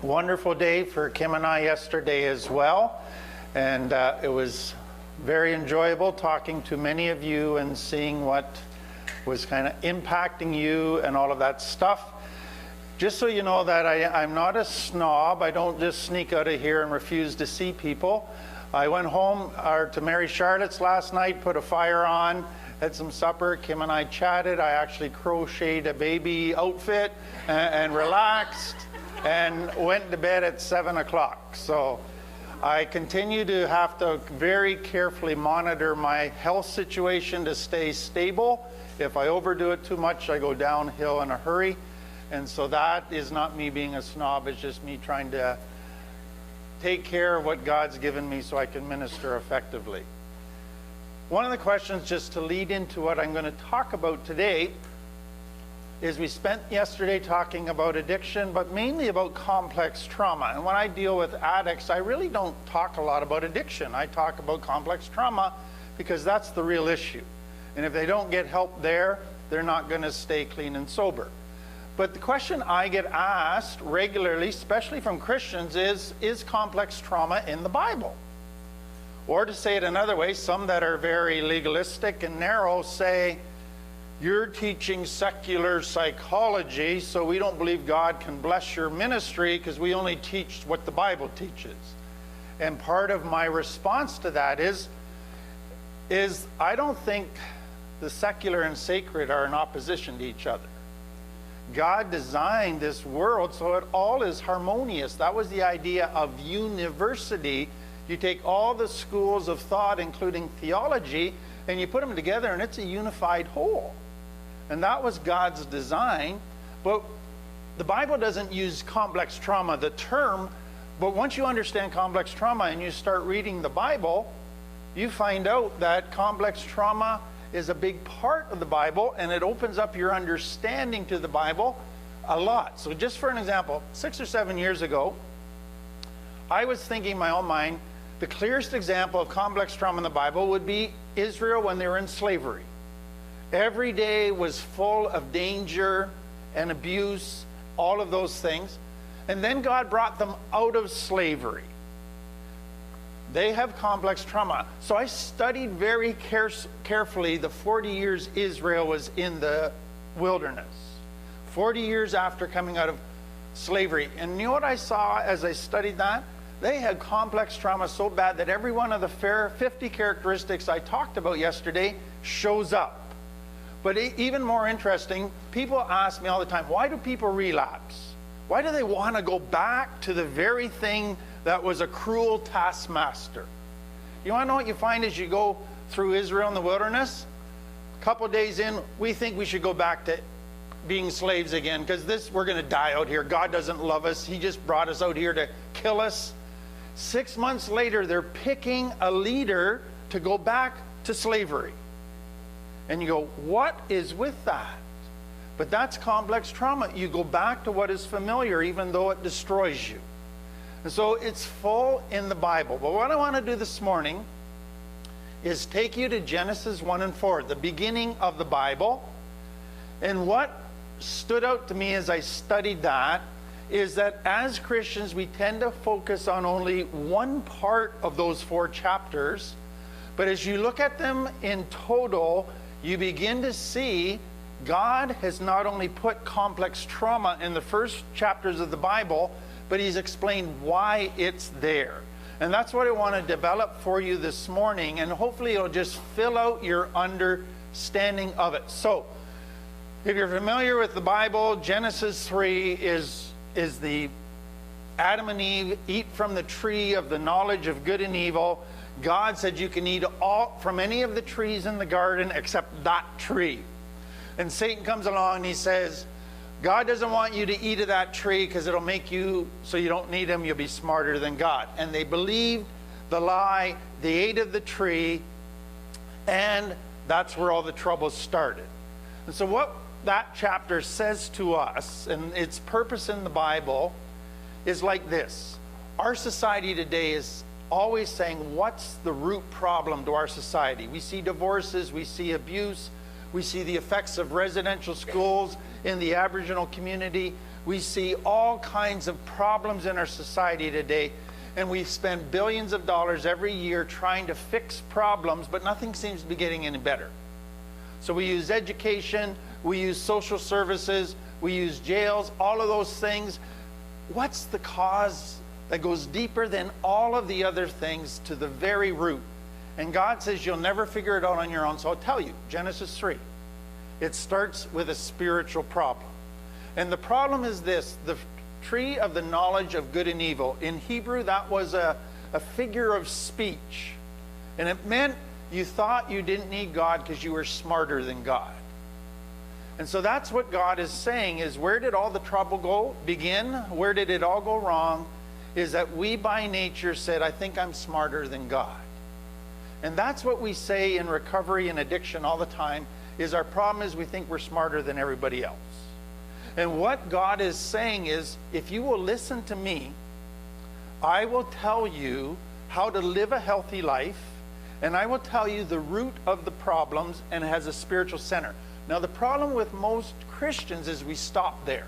Wonderful day for Kim and I yesterday as well, and it was very enjoyable talking to many of you and seeing what was kind of impacting you and all of that stuff. Just so you know that I'm not a snob. I don't just sneak out of here and refuse to see people. I went home to Mary Charlotte's last night, put a fire on, had some supper. Kim and I chatted. I actually crocheted a baby outfit and relaxed and went to bed at 7 o'clock. So I continue to have to very carefully monitor my health situation to stay stable. If I overdo it too much, I go downhill in a hurry. And so that is not me being a snob. It's just me trying to take care of what God's given me so I can minister effectively. One of the questions, just to lead into what I'm going to talk about today, is we spent yesterday talking about addiction, but mainly about complex trauma. And when I deal with addicts, I really don't talk a lot about addiction. I talk about complex trauma because that's the real issue. And if they don't get help there, they're not going to stay clean and sober. But the question I get asked regularly, especially from Christians, is complex trauma in the Bible? Or to say it another way, some that are very legalistic and narrow say, you're teaching secular psychology, so we don't believe God can bless your ministry because we only teach what the Bible teaches. And part of my response to that is I don't think the secular and sacred are in opposition to each other. God designed this world so it all is harmonious. That was the idea of university. You take all the schools of thought, including theology, and you put them together and it's a unified whole. And that was God's design. But the Bible doesn't use complex trauma, the term, but once you understand complex trauma and you start reading the Bible, you find out that complex trauma is a big part of the Bible, and it opens up your understanding to the Bible a lot. So just for an example, 6 or 7 years ago, I was thinking in my own mind, the clearest example of complex trauma in the Bible would be Israel when they were in slavery. Every day was full of danger and abuse, all of those things. And then God brought them out of slavery. They have complex trauma. So I studied very carefully the 40 years Israel was in the wilderness. 40 years after coming out of slavery. And you know what I saw as I studied that? They had complex trauma so bad that every one of the 50 characteristics I talked about yesterday shows up. But even more interesting, people ask me all the time, why do people relapse? Why do they want to go back to the very thing that was a cruel taskmaster? You want to know what you find as you go through Israel in the wilderness? A couple days in, we think we should go back to being slaves again because we're going to die out here. God doesn't love us. He just brought us out here to kill us. 6 months later, they're picking a leader to go back to slavery. And you go, what is with that? But that's complex trauma. You go back to what is familiar, even though it destroys you. And so it's full in the Bible. But what I want to do this morning is take you to Genesis 1 and 4, the beginning of the Bible. And what stood out to me as I studied that is that as Christians, we tend to focus on only one part of those 4 chapters. But as you look at them in total, you begin to see God has not only put complex trauma in the first chapters of the Bible, but he's explained why it's there. And that's what I want to develop for you this morning, and hopefully it'll just fill out your understanding of it. So, if you're familiar with the Bible, Genesis 3 is the Adam and Eve eat from the tree of the knowledge of good and evil. God said you can eat from any of the trees in the garden except that tree. And Satan comes along and he says, God doesn't want you to eat of that tree because it'll make you, so you don't need him, you'll be smarter than God. And they believed the lie, they ate of the tree, and that's where all the trouble started. And so what that chapter says to us, and its purpose in the Bible, is like this. Our society today is always saying, what's the root problem to our society? We see divorces, we see abuse, we see the effects of residential schools in the Aboriginal community. We see all kinds of problems in our society today, and we spend billions of dollars every year trying to fix problems, but nothing seems to be getting any better. So we use education, we use social services, we use jails, all of those things. What's the cause that goes deeper than all of the other things to the very root? And God says you'll never figure it out on your own. So I'll tell you, Genesis 3. It starts with a spiritual problem. And the problem is this: the tree of the knowledge of good and evil. In Hebrew, that was a figure of speech. And it meant you thought you didn't need God because you were smarter than God. And so that's what God is saying, is where did all the trouble begin? Where did it all go wrong? Is that we by nature said, I think I'm smarter than God. And that's what we say in recovery and addiction all the time, is our problem is we think we're smarter than everybody else. And what God is saying is, if you will listen to me, I will tell you how to live a healthy life, and I will tell you the root of the problems, and it has a spiritual center. Now, the problem with most Christians is we stop there.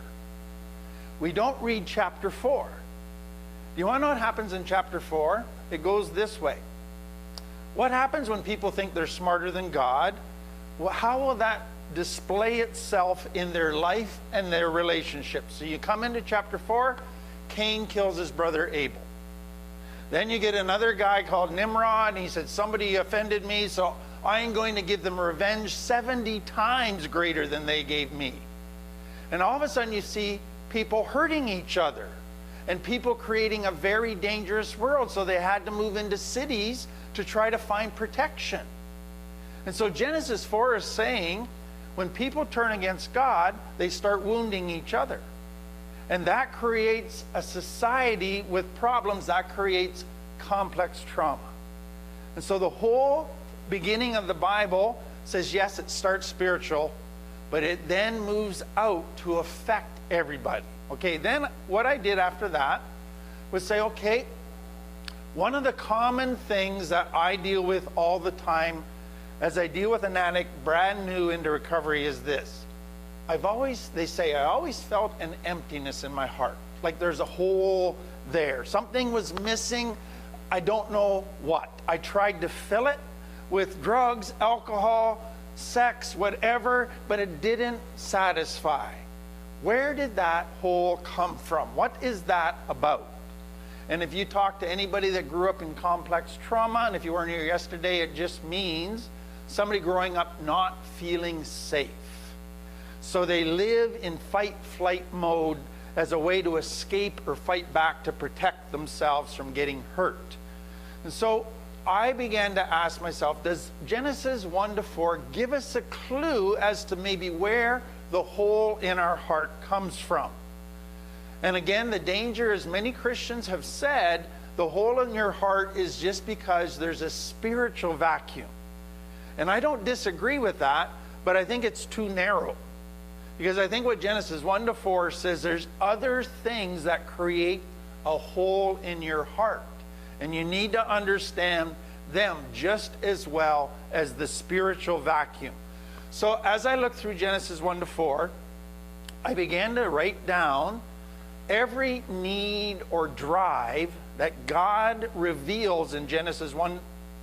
We don't read chapter 4. Do you want to know what happens in chapter 4? It goes this way. What happens when people think they're smarter than God? Well, how will that display itself in their life and their relationships? So you come into chapter 4, Cain kills his brother Abel. Then you get another guy called Nimrod, and he said, somebody offended me, so I am going to give them revenge 70 times greater than they gave me. And all of a sudden you see people hurting each other, and people creating a very dangerous world, so they had to move into cities to try to find protection. And so Genesis 4 is saying, when people turn against God, they start wounding each other. And that creates a society with problems. That creates complex trauma. And so the whole beginning of the Bible says, yes, it starts spiritual, but it then moves out to affect everybody. Okay, then what I did after that was say, okay, one of the common things that I deal with all the time as I deal with an addict brand new into recovery is this. They say, I always felt an emptiness in my heart. Like there's a hole there. Something was missing. I don't know what. I tried to fill it with drugs, alcohol, sex, whatever, but it didn't satisfy. Where did that hole come from? What is that about? And if you talk to anybody that grew up in complex trauma, and if you weren't here yesterday, it just means somebody growing up not feeling safe. So they live in fight-flight mode as a way to escape or fight back to protect themselves from getting hurt. And so I began to ask myself, does Genesis 1 to 4 give us a clue as to maybe where the hole in our heart comes from? And again, the danger, as many Christians have said, the hole in your heart is just because there's a spiritual vacuum. And I don't disagree with that, but I think it's too narrow. Because I think what Genesis 1 to 4 says, there's other things that create a hole in your heart. And you need to understand them just as well as the spiritual vacuum. So as I looked through Genesis 1 to 4, I began to write down every need or drive that God reveals in Genesis 1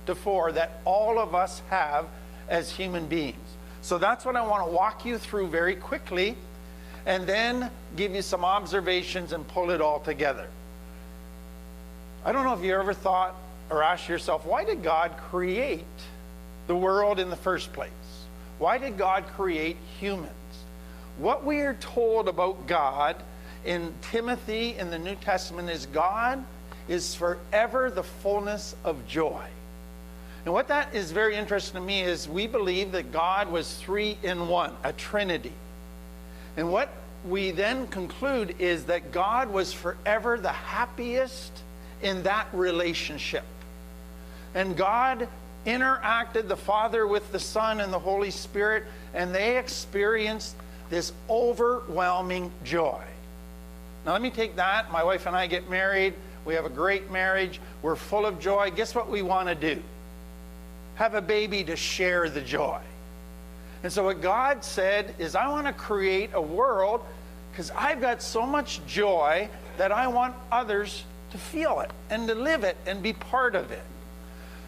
to 4 that all of us have as human beings. So that's what I want to walk you through very quickly, and then give you some observations and pull it all together. I don't know if you ever thought or asked yourself, why did God create the world in the first place? Why did God create humans? What we are told about God in Timothy in the New Testament is God is forever the fullness of joy. And what that is very interesting to me is we believe that God was 3 in 1, a Trinity. And what we then conclude is that God was forever the happiest in that relationship. And God interacted, the Father with the Son and the Holy Spirit, and they experienced this overwhelming joy. Now let me take that. My wife and I get married. We have a great marriage. We're full of joy. Guess what we want to do? Have a baby to share the joy. And so what God said is, I want to create a world because I've got so much joy that I want others to feel it and to live it and be part of it.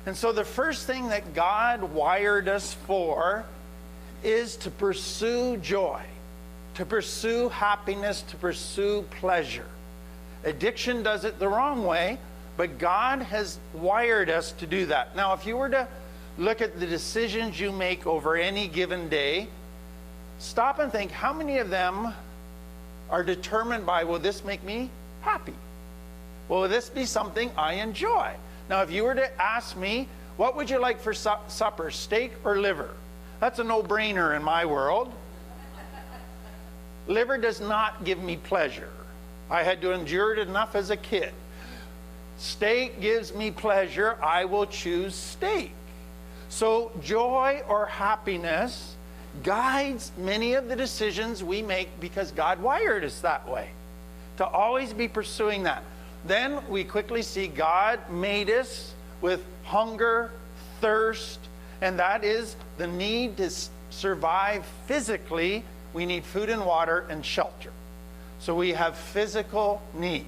And so the first thing that God wired us for is to pursue joy, to pursue happiness, to pursue pleasure. Addiction does it the wrong way, but God has wired us to do that. Now, if you were to look at the decisions you make over any given day, stop and think, how many of them are determined by, will this make me happy? Will this be something I enjoy? Now, if you were to ask me, what would you like for supper, steak or liver? That's a no-brainer in my world. Liver does not give me pleasure. I had to endure it enough as a kid. Steak gives me pleasure. I will choose steak. So joy or happiness guides many of the decisions we make because God wired us that way, to always be pursuing that. Then we quickly see God made us with hunger, thirst, and that is the need to survive physically. We need food and water and shelter. So we have physical needs.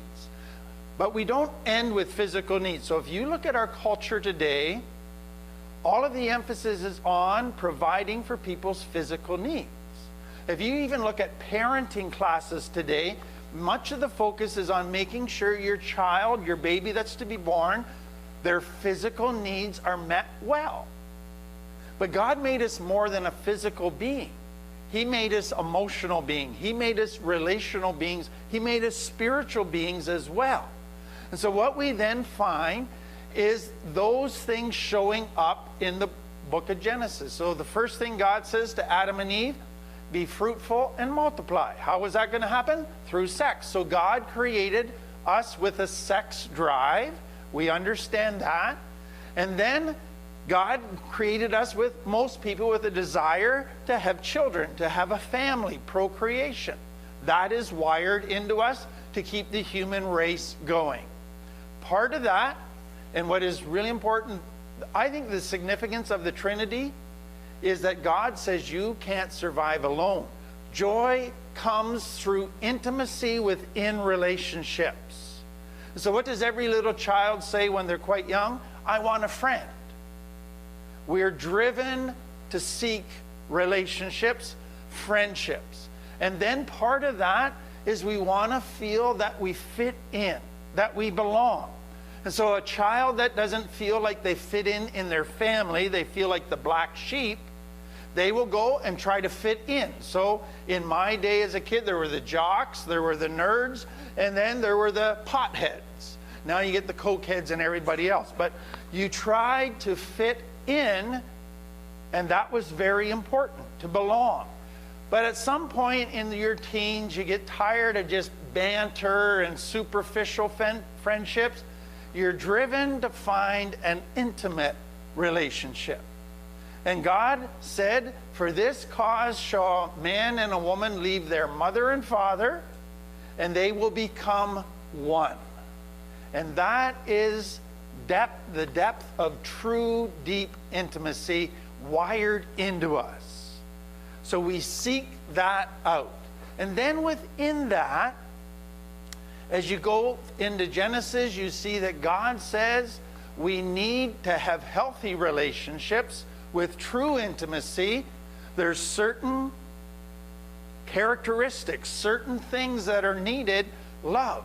But we don't end with physical needs. So if you look at our culture today, all of the emphasis is on providing for people's physical needs. If you even look at parenting classes today, much of the focus is on making sure your child, your baby that's to be born, their physical needs are met well. But God made us more than a physical being. He made us emotional beings. He made us relational beings. He made us spiritual beings as well. And so what we then find is those things showing up in the book of Genesis. So the first thing God says to Adam and Eve, be fruitful and multiply. How was that going to happen? Through sex. So God created us with a sex drive. We understand that. And then God created us with, most people, with a desire to have children, to have a family, procreation. That is wired into us to keep the human race going. Part of that, and what is really important, I think the significance of the Trinity is that God says you can't survive alone. Joy comes through intimacy within relationships. So what does every little child say when they're quite young? I want a friend. We're driven to seek relationships, friendships. And then part of that is we want to feel that we fit in, that we belong. And so a child that doesn't feel like they fit in their family, they feel like the black sheep, they will go and try to fit in. So in my day as a kid, there were the jocks, there were the nerds, and then there were the potheads. Now you get the cokeheads and everybody else. But you tried to fit in, and that was very important, to belong. But at some point in your teens, you get tired of just banter and superficial friendships. You're driven to find an intimate relationship. And God said, for this cause shall man and a woman leave their mother and father, and they will become one. And that is the depth of true, deep intimacy wired into us. So we seek that out. And then within that, as you go into Genesis, you see that God says we need to have healthy relationships with true intimacy. There's certain characteristics, certain things that are needed. Love.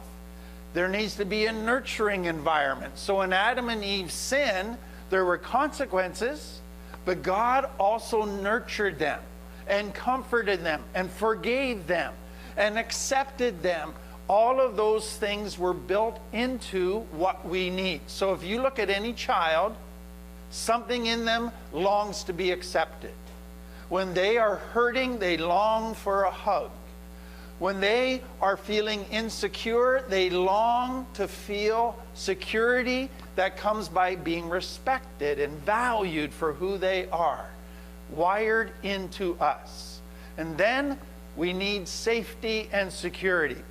There needs to be a nurturing environment. So when Adam and Eve sinned, there were consequences, but God also nurtured them and comforted them and forgave them and accepted them. All of those things were built into what we need. So if you look at any child, something in them longs to be accepted. When they are hurting, they long for a hug. When they are feeling insecure, they long to feel security that comes by being respected and valued for who they are, wired into us. And then we need safety and security.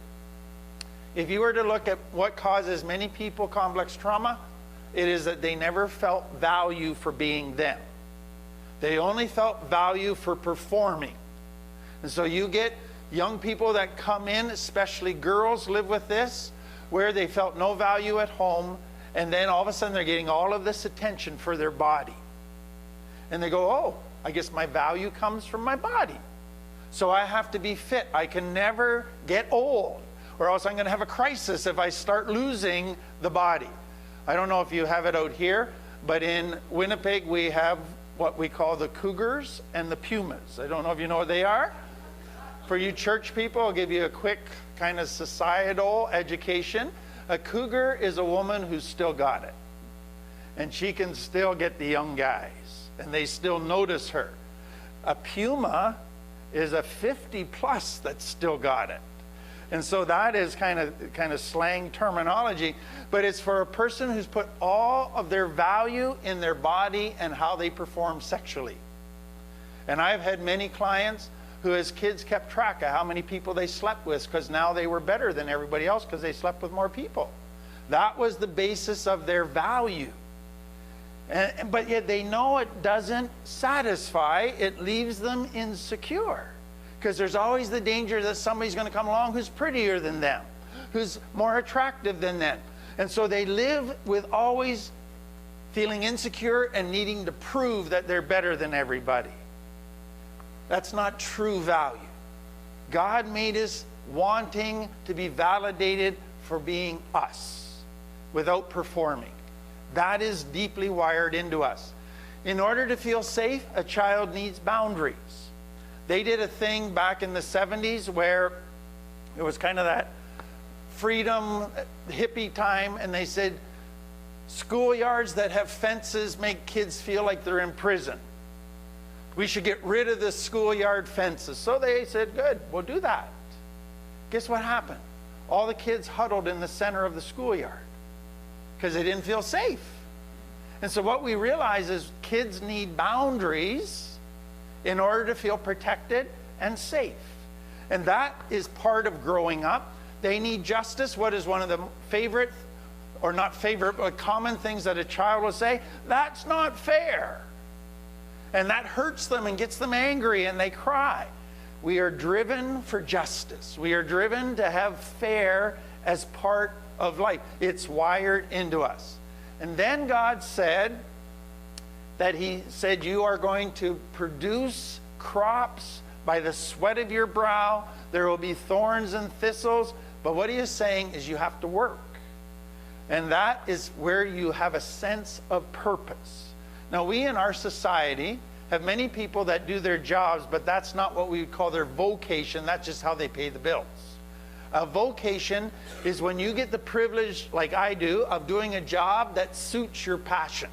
If you were to look at what causes many people complex trauma, it is that they never felt value for being them. They only felt value for performing. And so you get young people that come in, especially girls, live with this, where they felt no value at home, and then all of a sudden they're getting all of this attention for their body. And they go, oh, I guess my value comes from my body. So I have to be fit. I can never get old, or else I'm going to have a crisis if I start losing the body. I don't know if you have it out here, but in Winnipeg we have what we call the Cougars and the Pumas. I don't know if you know what they are. For you church people, I'll give you a quick kind of societal education. A Cougar is a woman who's still got it. And she can still get the young guys. And they still notice her. A Puma is a 50 plus that's still got it. And so that is kind of slang terminology, but it's for a person who's put all of their value in their body and how they perform sexually. And I've had many clients who as kids kept track of how many people they slept with, because now they were better than everybody else because they slept with more people. That was the basis of their value. But yet they know it doesn't satisfy. It leaves them insecure. Because there's always the danger that somebody's going to come along who's prettier than them, who's more attractive than them. And so they live with always feeling insecure and needing to prove that they're better than everybody. That's not true value. God made us wanting to be validated for being us without performing. That is deeply wired into us. In order to feel safe, a child needs boundaries. They did a thing back in the 70s where it was kind of that freedom hippie time, and they said schoolyards that have fences make kids feel like they're in prison. We should get rid of the schoolyard fences. So they said, good, we'll do that. Guess what happened? All the kids huddled in the center of the schoolyard because they didn't feel safe. And so what we realize is kids need boundaries in order to feel protected and safe. And that is part of growing up. They need justice. What is one of the favorite, or not favorite, but common things that a child will say? That's not fair. And that hurts them and gets them angry and they cry. We are driven for justice. We are driven to have fair as part of life. It's wired into us. And then God said that he said, you are going to produce crops by the sweat of your brow. There will be thorns and thistles. But what he is saying is you have to work. And that is where you have a sense of purpose. Now, we in our society have many people that do their jobs, but that's not what we would call their vocation. That's just how they pay the bills. A vocation is when you get the privilege, like I do, of doing a job that suits your passion.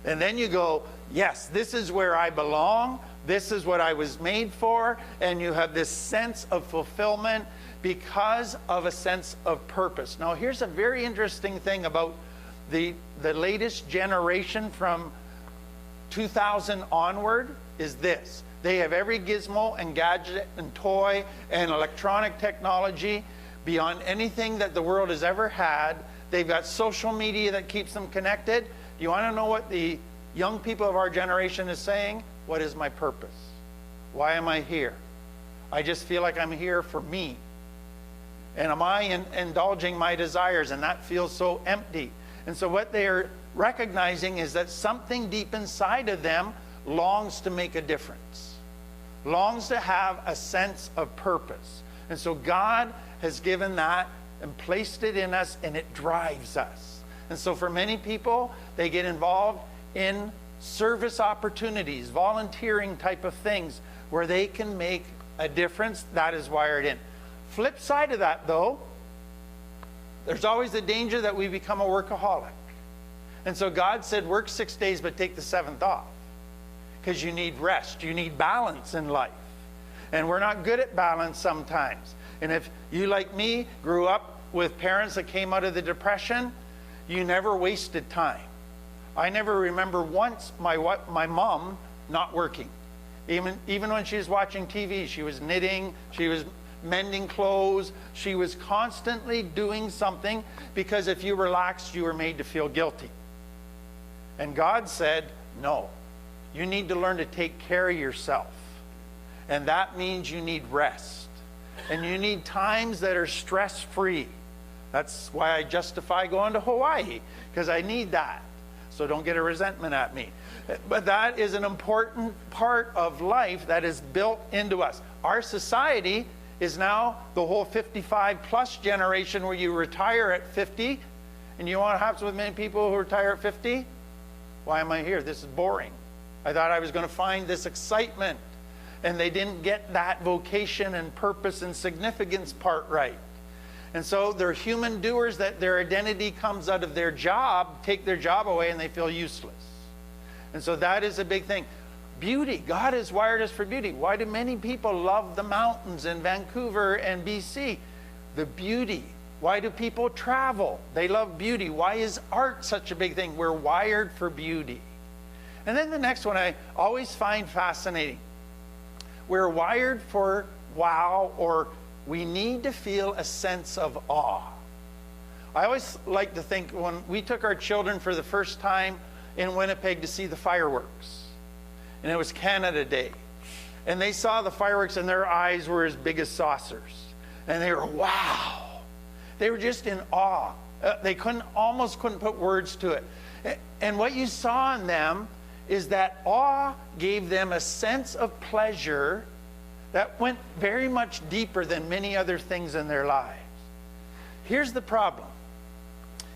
And then you go, yes, this is where I belong. This is what I was made for. And you have this sense of fulfillment because of a sense of purpose. Now, here's a very interesting thing about the latest generation from 2000 onward is this. They have every gizmo and gadget and toy and electronic technology beyond anything that the world has ever had. They've got social media that keeps them connected. Do you want to know what the young people of our generation is saying? What is my purpose? Why am I here? I just feel like I'm here for me. And am I indulging my desires? And that feels so empty. And so what they are recognizing is that something deep inside of them longs to make a difference, longs to have a sense of purpose. And so God has given that and placed it in us, and it drives us. And so for many people, they get involved in service opportunities, volunteering type of things where they can make a difference. That is wired in. Flip side of that, though, there's always the danger that we become a workaholic. And so God said, work 6 days, but take the 7th off. Because you need rest. You need balance in life. And we're not good at balance sometimes. And if you, like me, grew up with parents that came out of the Depression, you never wasted time. I never remember once my mom not working. Even when she was watching TV, she was knitting, she was mending clothes. She was constantly doing something, because if you relaxed, you were made to feel guilty. And God said, no, you need to learn to take care of yourself. And that means you need rest. And you need times that are stress-free. That's why I justify going to Hawaii, because I need that. So don't get a resentment at me. But that is an important part of life that is built into us. Our society is now the whole 55-plus generation where you retire at 50. And you know what happens with many people who retire at 50? Why am I here? This is boring. I thought I was going to find this excitement. And they didn't get that vocation and purpose and significance part right. And so they're human doers that their identity comes out of their job, take their job away, and they feel useless. And so that is a big thing. Beauty. God has wired us for beauty. Why do many people love the mountains in Vancouver and BC? The beauty. Why do people travel? They love beauty. Why is art such a big thing? We're wired for beauty. And then the next one I always find fascinating. We're wired for wow, or we need to feel a sense of awe. I always like to think when we took our children for the first time in Winnipeg to see the fireworks, and it was Canada Day, and they saw the fireworks and their eyes were as big as saucers, and they were wow. They were just in awe. They almost couldn't put words to it. And what you saw in them is that awe gave them a sense of pleasure that went very much deeper than many other things in their lives. Here's the problem.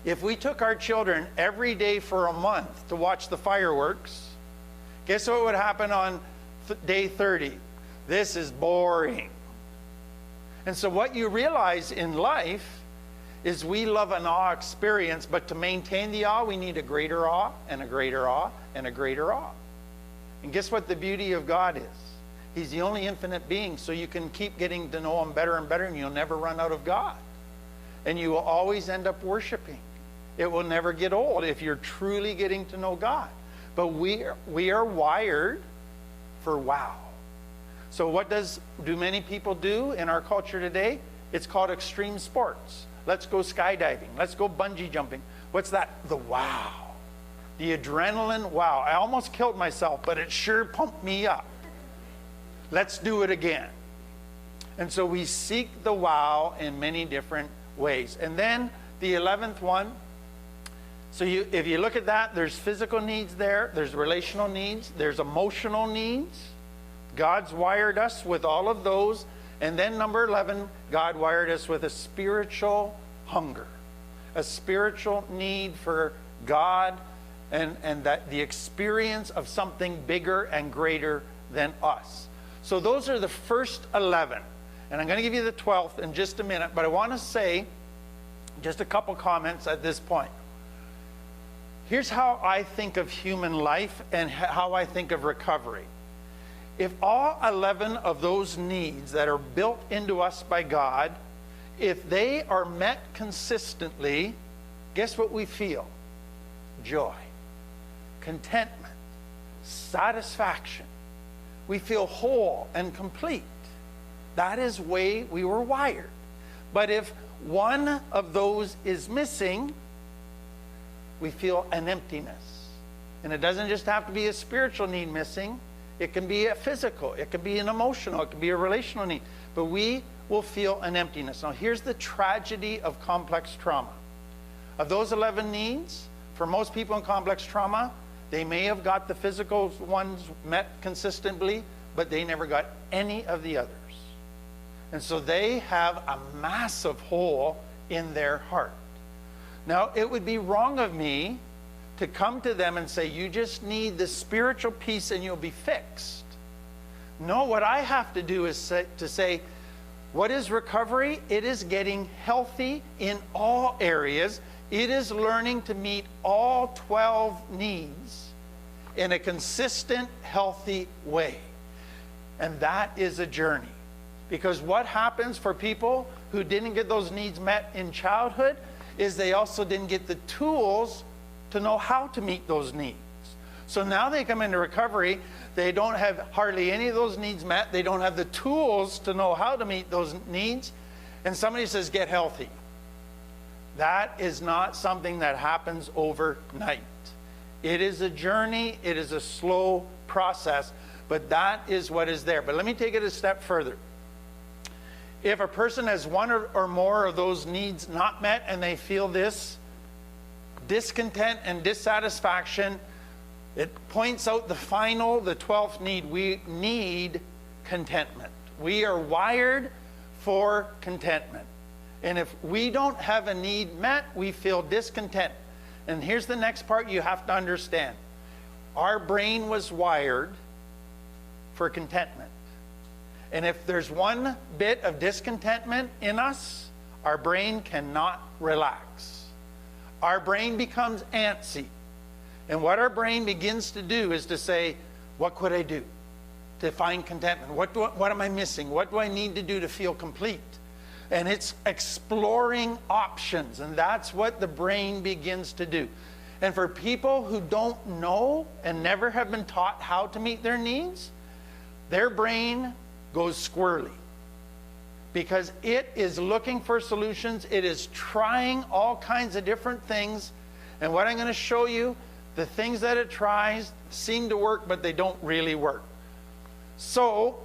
If we took our children every day for a month to watch the fireworks, guess what would happen on day 30? This is boring. And so what you realize in life is we love an awe experience, but to maintain the awe, we need a greater awe, and a greater awe, and a greater awe. And guess what the beauty of God is? He's the only infinite being, so you can keep getting to know him better and better, and you'll never run out of God. And you will always end up worshiping. It will never get old if you're truly getting to know God. But we are wired for wow. So what do many people do in our culture today? It's called extreme sports. Let's go skydiving. Let's go bungee jumping. What's that? The wow. The adrenaline, wow. I almost killed myself, but it sure pumped me up. Let's do it again. And so we seek the wow in many different ways. And then the 11th one, so if you look at that, there's physical needs there, there's relational needs, there's emotional needs. God's wired us with all of those. And then number 11, God wired us with a spiritual hunger, a spiritual need for God, and that the experience of something bigger and greater than us. So those are the first 11. And I'm going to give you the 12th in just a minute, but I want to say just a couple comments at this point. Here's how I think of human life and how I think of recovery. If all 11 of those needs that are built into us by God, if they are met consistently, guess what we feel? Joy, contentment, satisfaction. We feel whole and complete. That is the way we were wired. But if one of those is missing, we feel an emptiness. And it doesn't just have to be a spiritual need missing. It can be a physical, it can be an emotional, it can be a relational need. But we will feel an emptiness. Now here's the tragedy of complex trauma. Of those 11 needs, for most people in complex trauma, they may have got the physical ones met consistently, but they never got any of the others. And so they have a massive hole in their heart. Now it would be wrong of me to come to them and say, you just need the spiritual peace and you'll be fixed. No, what I have to do is say, what is recovery? It is getting healthy in all areas. It is learning to meet all 12 needs in a consistent, healthy way. And that is a journey. Because what happens for people who didn't get those needs met in childhood is they also didn't get the tools to know how to meet those needs. So now they come into recovery, they don't have hardly any of those needs met, they don't have the tools to know how to meet those needs, and somebody says, get healthy. That is not something that happens overnight. It is a journey, it is a slow process, but that is what is there. But let me take it a step further. If a person has one or more of those needs not met and they feel this discontent and dissatisfaction, it points out the 12th need. We need contentment. We are wired for contentment. And if we don't have a need met, we feel discontent. And here's the next part you have to understand. Our brain was wired for contentment. And if there's one bit of discontentment in us, our brain cannot relax. Our brain becomes antsy. And what our brain begins to do is to say, what could I do to find contentment? What am I missing? What do I need to do to feel complete? And it's exploring options. And that's what the brain begins to do. And for people who don't know and never have been taught how to meet their needs, their brain goes squirrely. Because it is looking for solutions. It is trying all kinds of different things. And what I'm going to show you, the things that it tries seem to work, but they don't really work. So,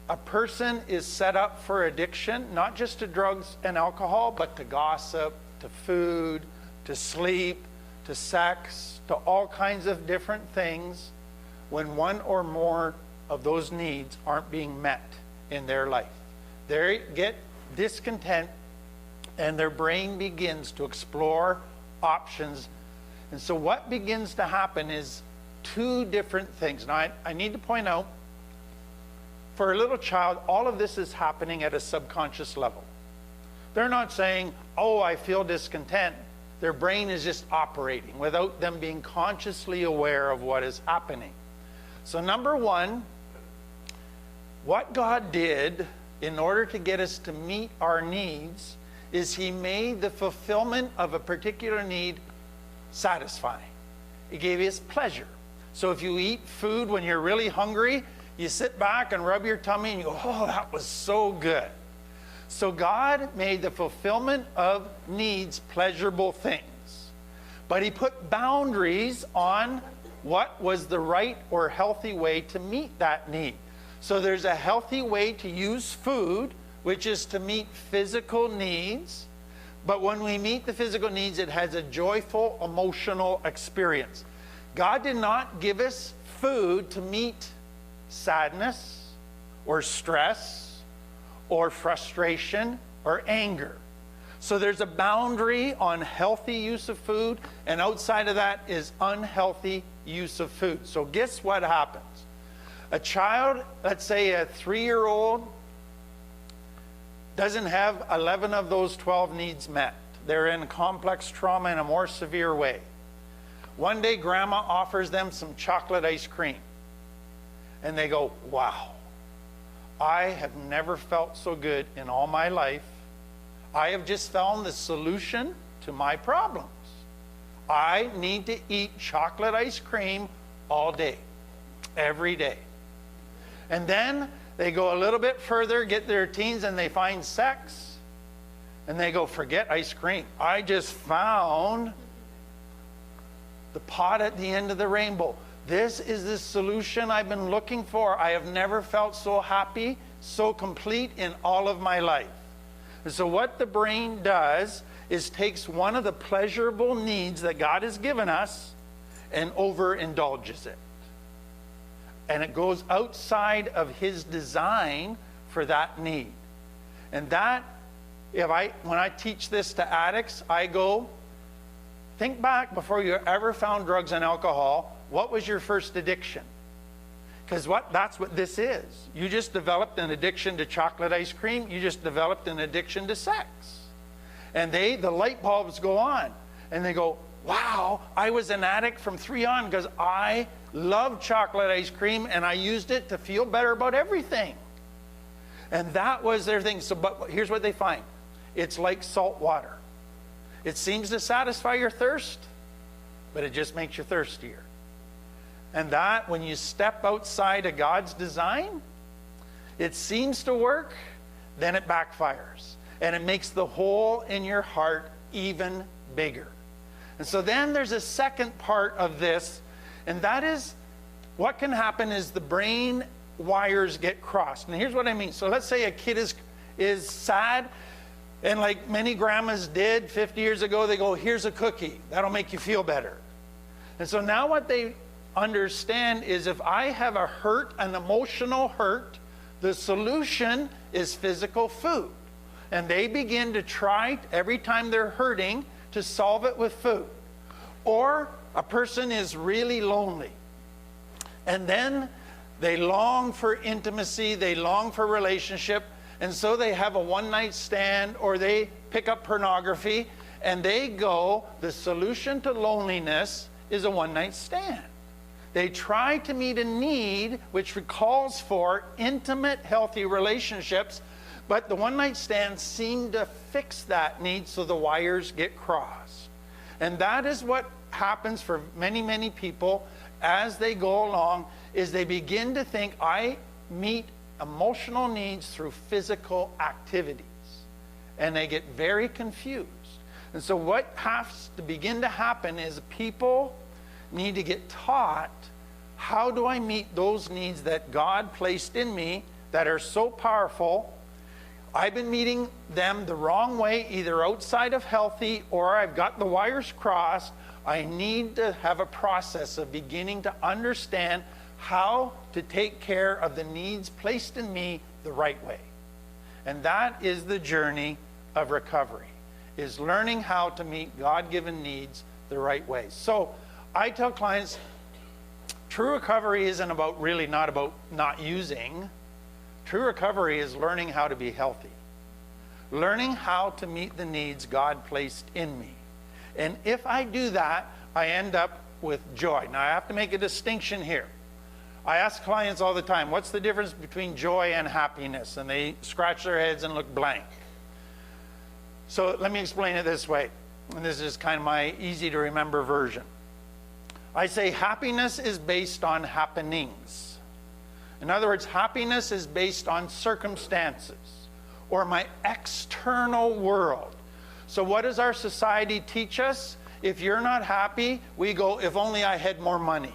a person is set up for addiction, not just to drugs and alcohol, but to gossip, to food, to sleep, to sex, to all kinds of different things when one or more of those needs aren't being met in their life. They get discontent and their brain begins to explore options. And so what begins to happen is two different things. Now, I need to point out, for a little child, all of this is happening at a subconscious level. They're not saying, oh, I feel discontent. Their brain is just operating without them being consciously aware of what is happening. So number one, what God did in order to get us to meet our needs is He made the fulfillment of a particular need satisfying. He gave us pleasure. So if you eat food when you're really hungry, you sit back and rub your tummy and you go, oh, that was so good. So God made the fulfillment of needs pleasurable things. But He put boundaries on what was the right or healthy way to meet that need. So there's a healthy way to use food, which is to meet physical needs. But when we meet the physical needs, it has a joyful, emotional experience. God did not give us food to meet sadness or stress or frustration or anger. So there's a boundary on healthy use of food, and outside of that is unhealthy use of food. So guess what happens? A child, let's say a 3-year-old, doesn't have 11 of those 12 needs met. They're in complex trauma in a more severe way. One day, grandma offers them some chocolate ice cream. And they go, wow, I have never felt so good in all my life. I have just found the solution to my problems. I need to eat chocolate ice cream all day, every day. And then they go a little bit further, get their teens, and they find sex. And they go, forget ice cream. I just found the pot at the end of the rainbow. This is the solution I've been looking for. I have never felt so happy, so complete in all of my life. And so what the brain does is takes one of the pleasurable needs that God has given us and overindulges it. And it goes outside of His design for that need. And that, when I teach this to addicts, I go, think back before you ever found drugs and alcohol. What was your first addiction? Because that's what this is. You just developed an addiction to chocolate ice cream. You just developed an addiction to sex. And the light bulbs go on. And they go, wow, I was an addict from 3 on because I loved chocolate ice cream and I used it to feel better about everything. And that was their thing. So, but here's what they find. It's like salt water. It seems to satisfy your thirst, but it just makes you thirstier. And that, when you step outside of God's design, it seems to work, then it backfires. And it makes the hole in your heart even bigger. And so then there's a second part of this, and that is what can happen is the brain wires get crossed. And here's what I mean. So let's say a kid is sad, and like many grandmas did 50 years ago, they go, here's a cookie. That'll make you feel better. And so now what they understand is if I have a hurt, an emotional hurt, the solution is physical food. And they begin to try every time they're hurting to solve it with food. Or a person is really lonely. And then they long for intimacy, they long for relationship, and so they have a one-night stand or they pick up pornography and they go, the solution to loneliness is a one-night stand. They try to meet a need which calls for intimate, healthy relationships, but the one-night stands seem to fix that need so the wires get crossed. And that is what happens for many, many people as they go along, is they begin to think, I meet emotional needs through physical activities. And they get very confused. And so what has to begin to happen is people need to get taught, how do I meet those needs that God placed in me that are so powerful? I've been meeting them the wrong way, either outside of healthy or I've got the wires crossed. I need to have a process of beginning to understand how to take care of the needs placed in me the right way. And that is the journey of recovery, is learning how to meet God-given needs the right way. So I tell clients, true recovery isn't about really not about not using. True recovery is learning how to be healthy. Learning how to meet the needs God placed in me. And if I do that, I end up with joy. Now I have to make a distinction here. I ask clients all the time, what's the difference between joy and happiness? And they scratch their heads and look blank. So let me explain it this way. And this is kind of my easy to remember version. I say happiness is based on happenings. In other words, happiness is based on circumstances or my external world. So what does our society teach us? If you're not happy, we go, if only I had more money.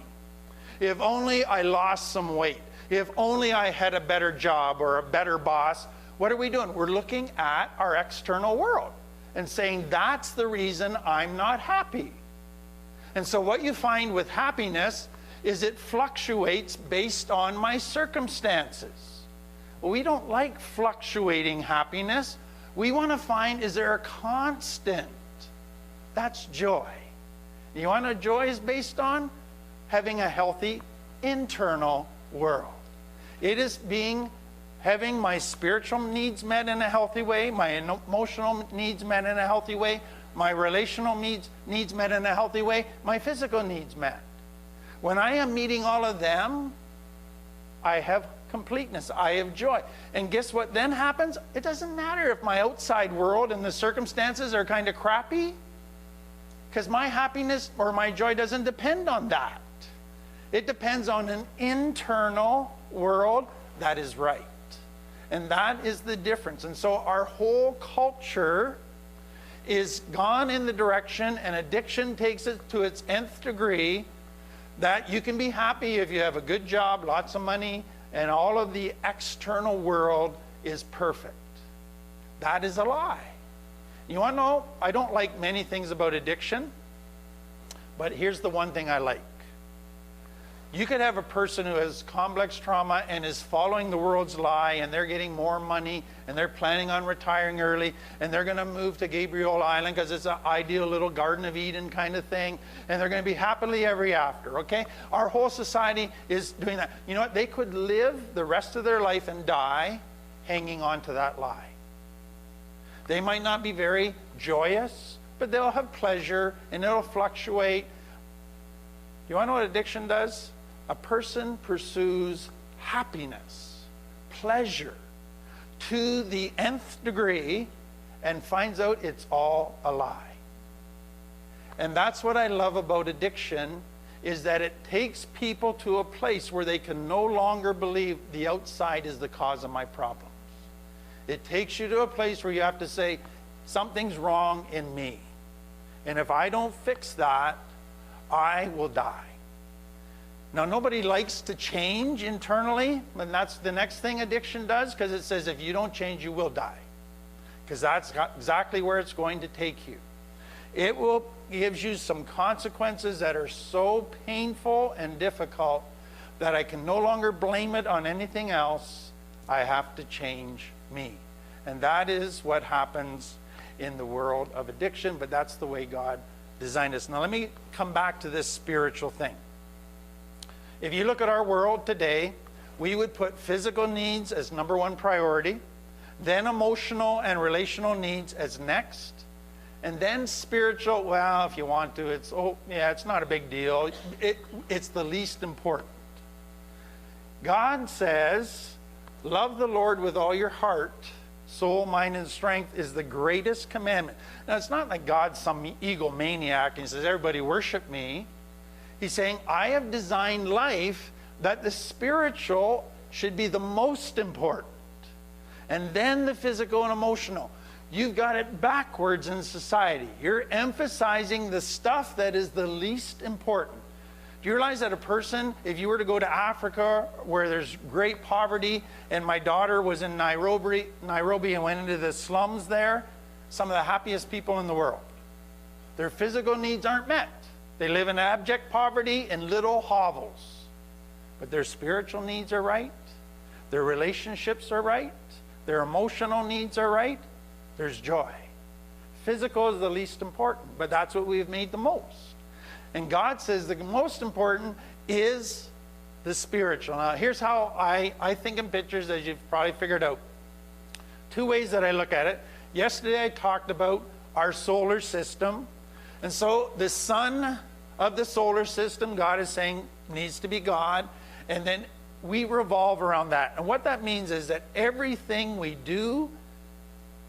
If only I lost some weight. If only I had a better job or a better boss. What are we doing? We're looking at our external world and saying, that's the reason I'm not happy. And so what you find with happiness is it fluctuates based on my circumstances. Well, we don't like fluctuating happiness. We want to find, is there a constant? That's joy. You want to know joy is based on? Having a healthy internal world. It is having my spiritual needs met in a healthy way, my emotional needs met in a healthy way, my relational needs met in a healthy way, my physical needs met. When I am meeting all of them, I have completeness, I have joy. And guess what then happens? It doesn't matter if my outside world and the circumstances are kind of crappy, because my happiness or my joy doesn't depend on that. It depends on an internal world that is right. And that is the difference. And so our whole culture is gone in the direction, and addiction takes it to its nth degree, that you can be happy if you have a good job, lots of money, and all of the external world is perfect. That is a lie. You want to know, I don't like many things about addiction, but here's the one thing I like. You could have a person who has complex trauma and is following the world's lie, and they're getting more money, and they're planning on retiring early, and they're going to move to Gabriel Island because it's an ideal little Garden of Eden kind of thing, and they're going to be happily ever after, okay? Our whole society is doing that. You know what? They could live the rest of their life and die hanging on to that lie. They might not be very joyous, but they'll have pleasure, and it'll fluctuate. You want to know what addiction does? A person pursues happiness, pleasure, to the nth degree, and finds out it's all a lie. And that's what I love about addiction, is that it takes people to a place where they can no longer believe the outside is the cause of my problems. It takes you to a place where you have to say, something's wrong in me. And if I don't fix that, I will die. Now, nobody likes to change internally, and that's the next thing addiction does, because it says if you don't change, you will die. Because that's exactly where it's going to take you. It will gives you some consequences that are so painful and difficult that I can no longer blame it on anything else. I have to change me. And that is what happens in the world of addiction, but that's the way God designed us. Now, let me come back to this spiritual thing. If you look at our world today, we would put physical needs as number one priority, then emotional and relational needs as next, and then spiritual, well, if you want to, it's not a big deal. It's the least important. God says, love the Lord with all your heart, soul, mind, and strength is the greatest commandment. Now, it's not like God's some egomaniac and he says, everybody worship me. He's saying, I have designed life that the spiritual should be the most important. And then the physical and emotional. You've got it backwards in society. You're emphasizing the stuff that is the least important. Do you realize that a person, if you were to go to Africa where there's great poverty, and my daughter was in Nairobi and went into the slums there, some of the happiest people in the world. Their physical needs aren't met. They live in abject poverty in little hovels. But their spiritual needs are right. Their relationships are right. Their emotional needs are right. There's joy. Physical is the least important, but that's what we've made the most. And God says the most important is the spiritual. Now, here's how I think in pictures, as you've probably figured out. Two ways that I look at it. Yesterday I talked about our solar system. And so the sun of the solar system, God is saying, needs to be God. And then we revolve around that. And what that means is that everything we do,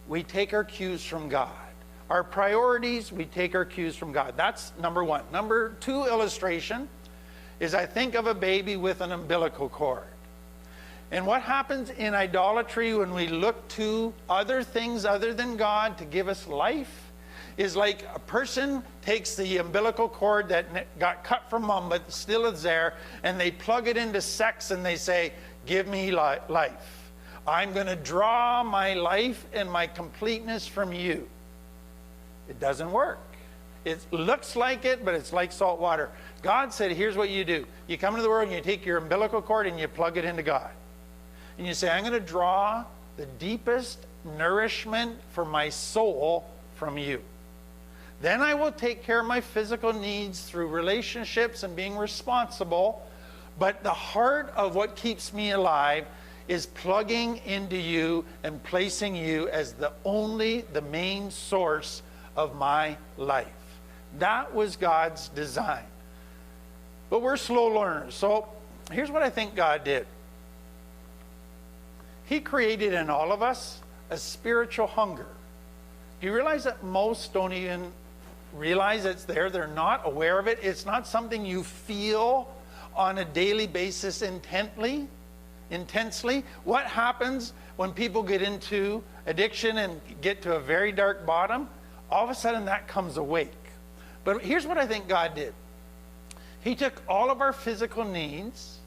we take our cues from God. Our priorities, we take our cues from God. That's number one. Number two illustration is I think of a baby with an umbilical cord. And what happens in idolatry when we look to other things other than God to give us life is like a person takes the umbilical cord that got cut from mom but still is there, and they plug it into sex and they say, give me life. I'm going to draw my life and my completeness from you. It doesn't work. It looks like it, but it's like salt water. God said, here's what you do. You come into the world and you take your umbilical cord and you plug it into God. And you say, I'm going to draw the deepest nourishment for my soul from you. Then I will take care of my physical needs through relationships and being responsible. But the heart of what keeps me alive is plugging into you and placing you as the main source of my life. That was God's design. But we're slow learners. So here's what I think God did. He created in all of us a spiritual hunger. Do you realize that most don't even realize it's there? They're not aware of it. It's not something you feel on a daily basis intensely. What happens when people get into addiction and get to a very dark bottom? All of a sudden that comes awake. But here's what I think God did. He took all of our physical needs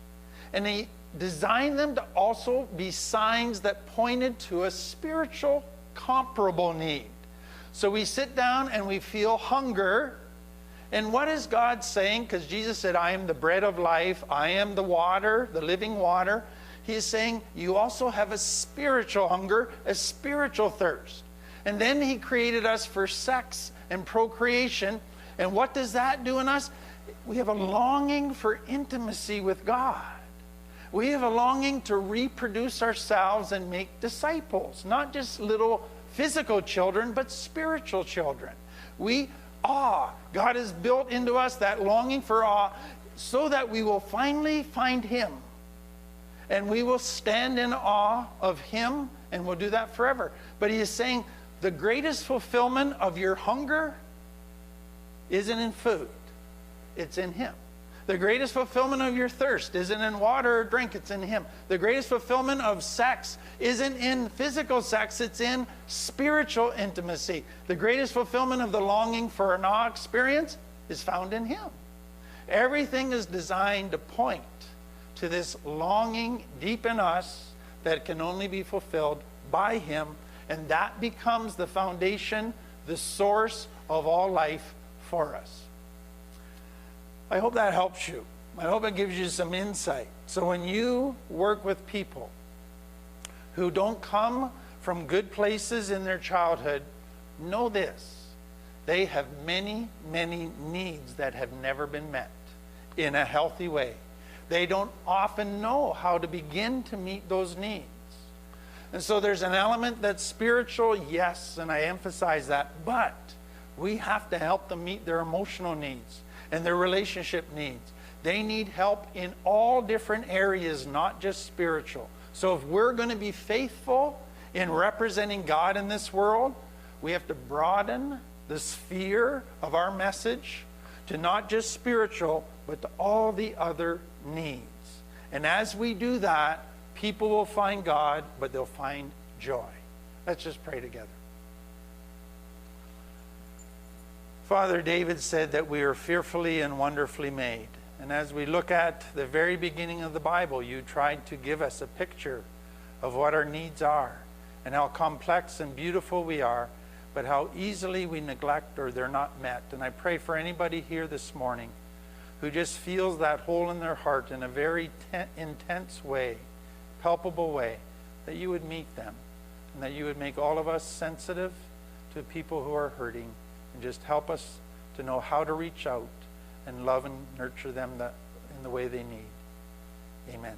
and he designed them to also be signs that pointed to a spiritual comparable need. So we sit down and we feel hunger. And what is God saying? Because Jesus said, I am the bread of life. I am the water, the living water. He is saying, you also have a spiritual hunger, a spiritual thirst. And then he created us for sex and procreation. And what does that do in us? We have a longing for intimacy with God. We have a longing to reproduce ourselves and make disciples. Not just little physical children, but spiritual children. God has built into us that longing for awe so that we will finally find him. And we will stand in awe of him, and we'll do that forever. But he is saying the greatest fulfillment of your hunger isn't in food. It's in him. The greatest fulfillment of your thirst isn't in water or drink. It's in him. The greatest fulfillment of sex isn't in physical sex. It's in spiritual intimacy. The greatest fulfillment of the longing for an awe experience is found in him. Everything is designed to point to this longing deep in us that can only be fulfilled by Him, and that becomes the foundation, the source of all life for us. I hope that helps you. I hope it gives you some insight. So when you work with people who don't come from good places in their childhood, know this. They have many, many needs that have never been met in a healthy way. They don't often know how to begin to meet those needs. And so there's an element that's spiritual, yes, and I emphasize that, but we have to help them meet their emotional needs and their relationship needs. They need help in all different areas, not just spiritual. So if we're going to be faithful in representing God in this world, we have to broaden the sphere of our message to not just spiritual, but to all the other needs. And as we do that, people will find God, but they'll find joy. Let's just pray together. Father, David said that we are fearfully and wonderfully made. And as we look at the very beginning of the Bible, you tried to give us a picture of what our needs are and how complex and beautiful we are, but how easily we neglect or they're not met. And I pray for anybody here this morning who just feels that hole in their heart in a very intense way, palpable way, that you would meet them and that you would make all of us sensitive to people who are hurting and just help us to know how to reach out and love and nurture them in the way they need. Amen.